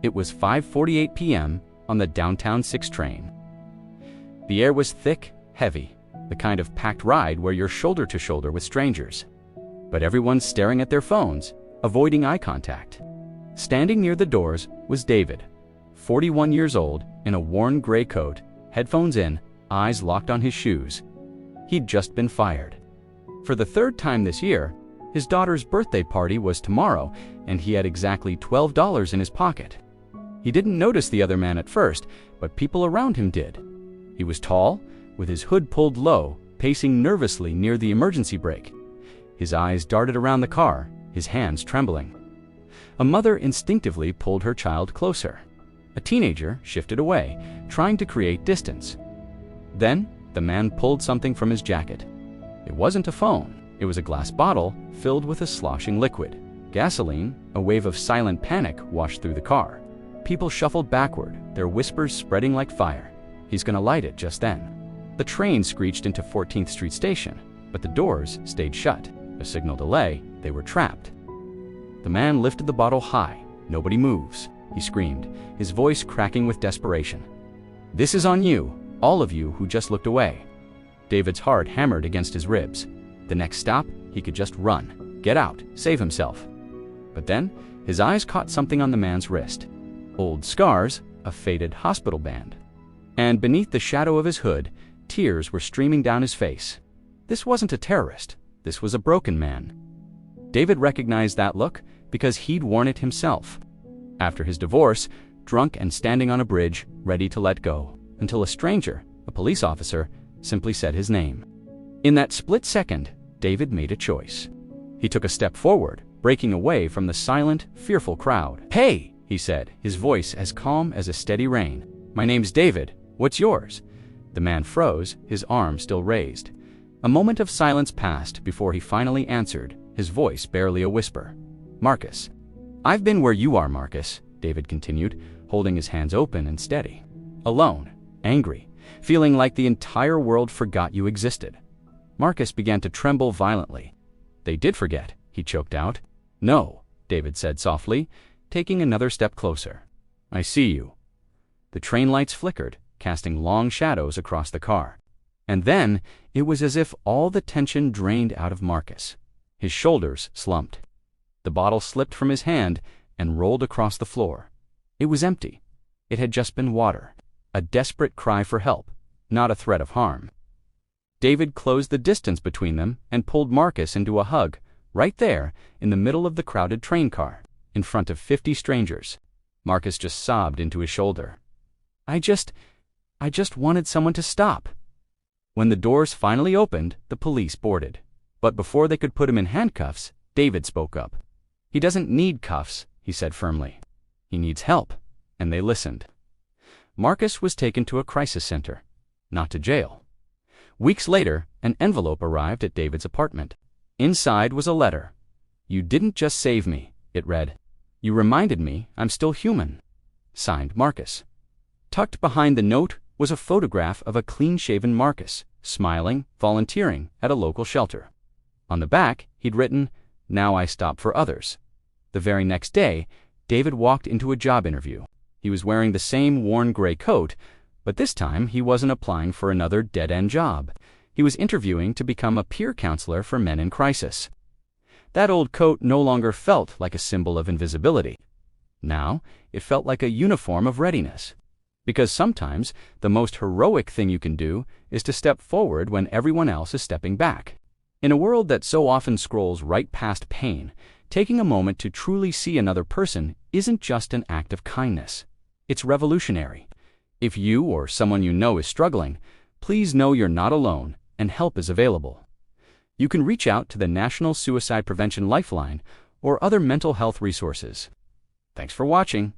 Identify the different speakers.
Speaker 1: It was 5:48 p.m. on the downtown 6 train. The air was thick, heavy, the kind of packed ride where you're shoulder to shoulder with strangers. But everyone's staring at their phones, avoiding eye contact. Standing near the doors was David, 41 years old, in a worn gray coat, headphones in, eyes locked on his shoes. He'd just been fired. For the third time this year, his daughter's birthday party was tomorrow, and he had exactly $12 in his pocket. He didn't notice the other man at first, but people around him did. He was tall, with his hood pulled low, pacing nervously near the emergency brake. His eyes darted around the car, his hands trembling. A mother instinctively pulled her child closer. A teenager shifted away, trying to create distance. Then, the man pulled something from his jacket. It wasn't a phone. It was a glass bottle filled with a sloshing liquid. Gasoline. A wave of silent panic washed through the car. People shuffled backward, their whispers spreading like fire. He's gonna light it just then. The train screeched into 14th Street Station, but the doors stayed shut. A signal delay, they were trapped. The man lifted the bottle high. Nobody moves, he screamed, his voice cracking with desperation. This is on you, all of you who just looked away. David's heart hammered against his ribs. The next stop, he could just run, get out, save himself. But then, his eyes caught something on the man's wrist. Old scars, a faded hospital band. And beneath the shadow of his hood, tears were streaming down his face. This wasn't a terrorist. This was a broken man. David recognized that look because he'd worn it himself. After his divorce, drunk and standing on a bridge, ready to let go, until a stranger, a police officer, simply said his name. In that split second, David made a choice. He took a step forward, breaking away from the silent, fearful crowd. "Hey," he said, his voice as calm as a steady rain. "My name's David. What's yours?" The man froze, his arm still raised. A moment of silence passed before he finally answered, his voice barely a whisper. "Marcus." "I've been where you are, Marcus," David continued, holding his hands open and steady. "Alone, angry, feeling like the entire world forgot you existed." Marcus began to tremble violently. "They did forget," he choked out. "No," David said softly, taking another step closer. "I see you." The train lights flickered, casting long shadows across the car. And then, it was as if all the tension drained out of Marcus. His shoulders slumped. The bottle slipped from his hand and rolled across the floor. It was empty. It had just been water. A desperate cry for help, not a threat of harm. David closed the distance between them and pulled Marcus into a hug, right there, in the middle of the crowded train car, in front of 50 strangers. Marcus just sobbed into his shoulder. I just wanted someone to stop." When the doors finally opened, the police boarded. But before they could put him in handcuffs, David spoke up. "He doesn't need cuffs," he said firmly. "He needs help," and they listened. Marcus was taken to a crisis center, not to jail. Weeks later, an envelope arrived at David's apartment. Inside was a letter. "You didn't just save me," it read. "You reminded me I'm still human." Signed, Marcus. Tucked behind the note was a photograph of a clean-shaven Marcus, smiling, volunteering at a local shelter. On the back, he'd written, "Now I stop for others." The very next day, David walked into a job interview. He was wearing the same worn gray coat, but this time he wasn't applying for another dead-end job. He was interviewing to become a peer counselor for men in crisis. That old coat no longer felt like a symbol of invisibility. Now, it felt like a uniform of readiness. Because sometimes, the most heroic thing you can do is to step forward when everyone else is stepping back. In a world that so often scrolls right past pain, taking a moment to truly see another person isn't just an act of kindness. It's revolutionary. If you or someone you know is struggling, please know you're not alone and help is available. You can reach out to the National Suicide Prevention Lifeline or other mental health resources. Thanks for watching.